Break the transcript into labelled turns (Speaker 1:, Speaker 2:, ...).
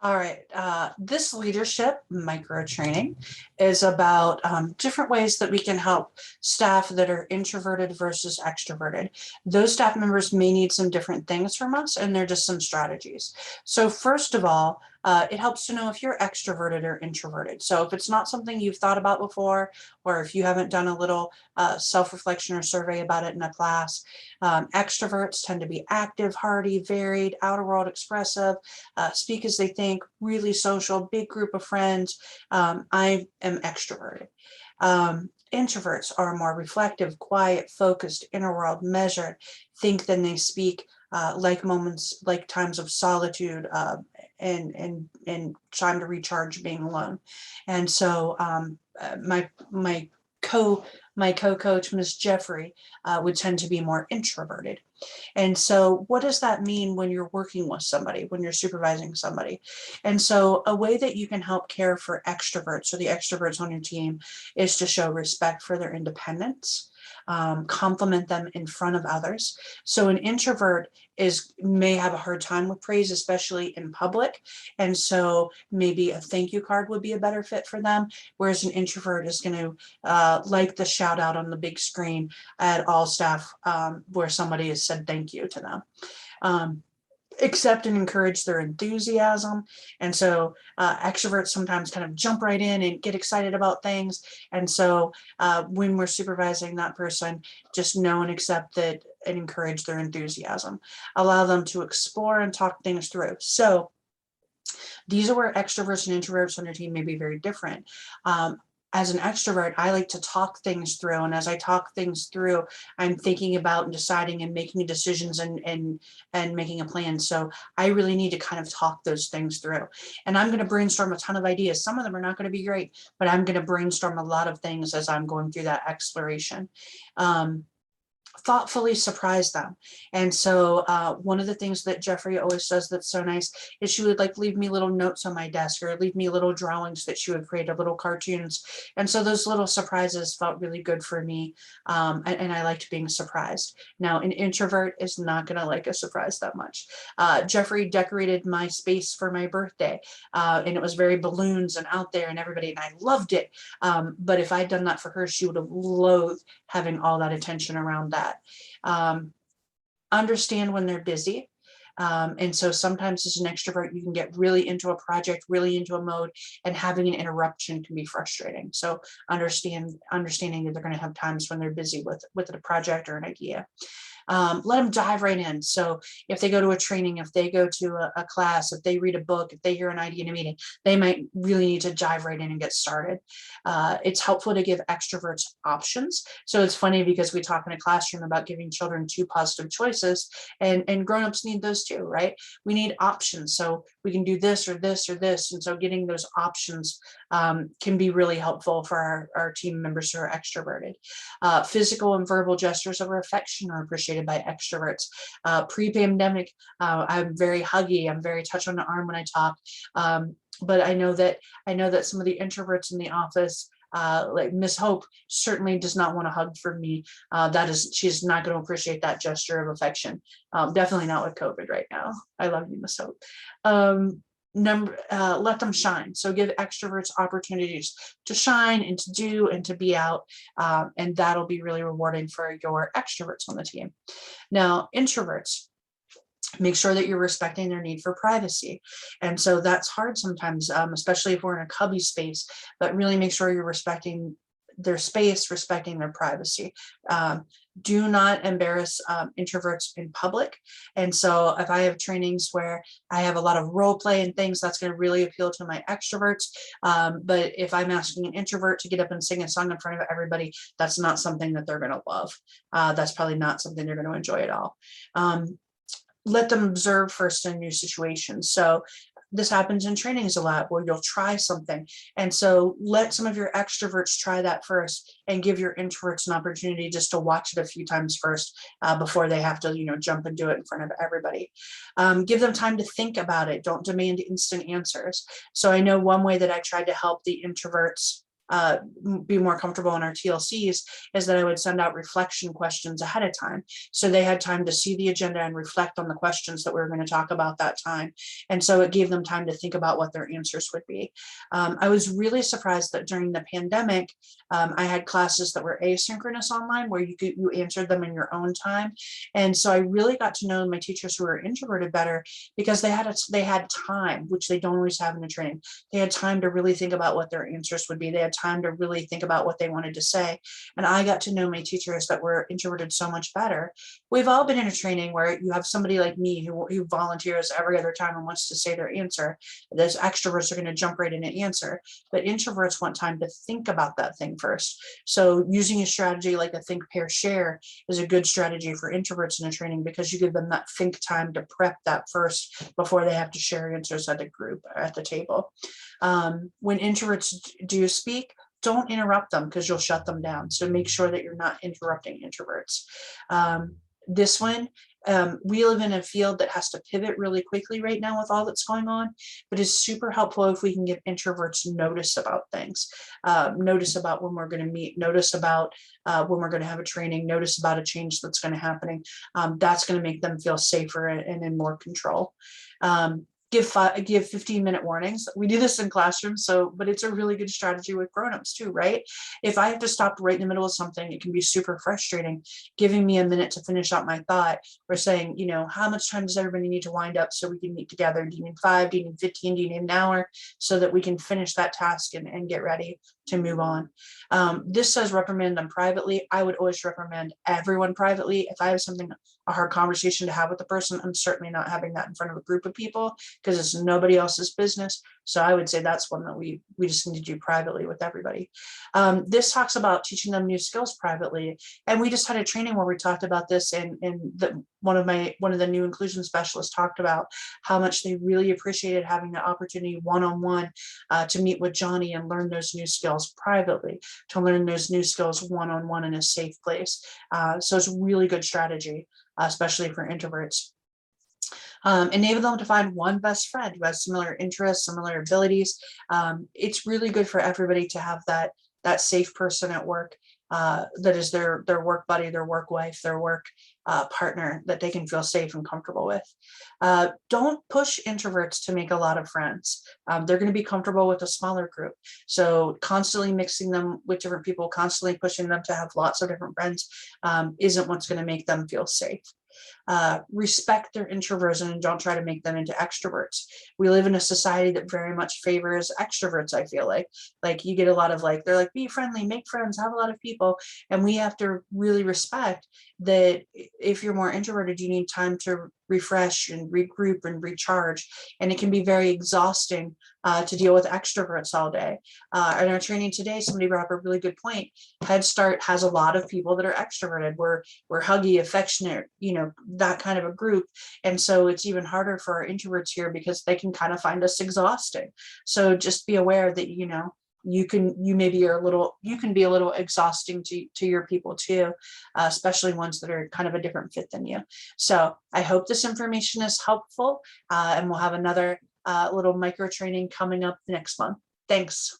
Speaker 1: All right. This leadership micro training is about different ways that we can help staff that are introverted versus extroverted. Those staff members may need some different things from us, and they're just some strategies. So, first of all, it helps to know if you're extroverted or introverted. So, if it's not something you've thought about before, or if you haven't done a little self reflection or survey about it in a class, extroverts tend to be active, hearty, varied, outer world expressive, speak as they think, really social, big group of friends. I am extroverted. Introverts are more reflective, quiet, focused, inner world, measured, think than they speak, like moments, like times of solitude, and time to recharge being alone. And so my co my co-coach, Miss Jeffrey, would tend to be more introverted. And so, what does that mean when you're working with somebody, when you're supervising somebody? And so, a way that you can help care for extroverts or the extroverts on your team is to show respect for their independence. Compliment them in front of others. So an introvert may have a hard time with praise, especially in public, and so maybe a thank you card would be a better fit for them. Whereas an introvert is going to like the shout out on the big screen at all staff where somebody has said thank you to them. Um, Accept and encourage their enthusiasm. And so extroverts sometimes kind of jump right in and get excited about things. And so when we're supervising that person, just know and accept that and encourage their enthusiasm. Allow them to explore and talk things through. So these are where extroverts and introverts on your team may be very different. As an extrovert, I like to talk things through. And as I talk things through, I'm thinking about and deciding and making decisions and making a plan. So I really need to kind of talk those things through. And I'm going to brainstorm a ton of ideas. Some of them are not going to be great, but I'm going to brainstorm a lot of things as I'm going through that exploration. Thoughtfully surprise them. And so one of the things that Jeffrey always says that's so nice is she would like leave me little notes on my desk or leave me little drawings that she would create of little cartoons. And so those little surprises felt really good for me. And I liked being surprised. Now, an introvert is not going to like a surprise that much. Jeffrey decorated my space for my birthday, and it was very balloons and out there and everybody, and I loved it. But if I'd done that for her, she would have loathed having all that attention around that. Understand when they're busy. And so sometimes as an extrovert, you can get really into a project, really into a mode, and having an interruption can be frustrating. So understanding that they're going to have times when they're busy with a project or an idea. Let them dive right in. So if they go to a training, if they go to a class, if they read a book, if they hear an idea in a meeting, they might really need to dive right in and get started. It's helpful to give extroverts options. So it's funny because we talk in a classroom about giving children two positive choices, and grownups need those too, right? We need options. So we can do this or this or this. And so getting those options can be really helpful for our team members who are extroverted. Physical and verbal gestures of affection are appreciated by extroverts. Pre-pandemic, I'm very huggy. I'm very touch on the arm when I talk. But I know that some of the introverts in the office, like Miss Hope, certainly does not want a hug from me. She's not going to appreciate that gesture of affection. Definitely not with COVID right now. I love you, Miss Hope. Let them shine. So give extroverts opportunities to shine and to do and to be out, and that'll be really rewarding for your extroverts on the team. Now, introverts, make sure that you're respecting their need for privacy. And so that's hard sometimes, especially if we're in a cubby space, but really make sure you're respecting their space, respecting their privacy. Do not embarrass introverts in public. And so if I have trainings where I have a lot of role play and things, that's going to really appeal to my extroverts. But if I'm asking an introvert to get up and sing a song in front of everybody, that's not something that they're going to love. That's probably not something they're going to enjoy at all. Let them observe first in new situations. So this happens in trainings a lot where you'll try something. And so let some of your extroverts try that first and give your introverts an opportunity just to watch it a few times first before they have to, jump and do it in front of everybody. Give them time to think about it. Don't demand instant answers. So I know one way that I tried to help the introverts be more comfortable in our TLCs, is that I would send out reflection questions ahead of time. So they had time to see the agenda and reflect on the questions that we were going to talk about that time. And so it gave them time to think about what their answers would be. I was really surprised that during the pandemic, I had classes that were asynchronous online where you answered them in your own time. And so I really got to know my teachers who were introverted better because they had time, which they don't always have in the training. They had time to really think about what their answers would be. They had time to really think about what they wanted to say. And I got to know my teachers that were introverted so much better. We've all been in a training where you have somebody like me who volunteers every other time and wants to say their answer. Those extroverts are going to jump right in and answer, but introverts want time to think about that thing first. So using a strategy like a think, pair, share is a good strategy for introverts in a training because you give them that think time to prep that first before they have to share answers at the group at the table. When introverts do speak, don't interrupt them because you'll shut them down. So make sure that you're not interrupting introverts. This one, we live in a field that has to pivot really quickly right now with all that's going on, but it's super helpful if we can give introverts notice about things, notice about when we're going to meet, notice about when we're going to have a training, notice about a change that's going to happen. That's going to make them feel safer and in more control. Give 15-minute warnings. We do this in classrooms, but it's a really good strategy with grownups too, right? If I have to stop right in the middle of something, it can be super frustrating. Giving me a minute to finish out my thought, or saying, how much time does everybody need to wind up so we can meet together? Do you need 5? Do you need 15? Do you need an hour? So that we can finish that task and get ready to move on. This says recommend them privately. I would always recommend everyone privately. If I have a hard conversation to have with the person, I'm certainly not having that in front of a group of people because it's nobody else's business. So I would say that's one that we just need to do privately with everybody. This talks about teaching them new skills privately. And we just had a training where we talked about this, and one of the new inclusion specialists talked about how much they really appreciated having the opportunity one-on-one to meet with Johnny and learn those new skills privately, to learn those new skills one-on-one in a safe place. So it's a really good strategy, especially for introverts. Enable them to find one best friend who has similar interests, similar abilities. It's really good for everybody to have that safe person at work that is their work buddy, their work wife, their work partner that they can feel safe and comfortable with. Don't push introverts to make a lot of friends. They're going to be comfortable with a smaller group. So constantly mixing them with different people, constantly pushing them to have lots of different friends isn't what's going to make them feel safe. Respect their introversion and don't try to make them into extroverts. We live in a society that very much favors extroverts. I feel like you get a lot of they're like, be friendly, make friends, have a lot of people. And we have to really respect that if you're more introverted, you need time to refresh and regroup and recharge. And it can be very exhausting to deal with extroverts all day. In our training today, somebody brought up a really good point. Head Start has a lot of people that are extroverted. We're huggy, affectionate, that kind of a group. And so it's even harder for our introverts here because they can kind of find us exhausting. So just be aware that, you can be a little exhausting to your people too, especially ones that are kind of a different fit than you. So I hope this information is helpful, and we'll have another little micro training coming up next month. Thanks.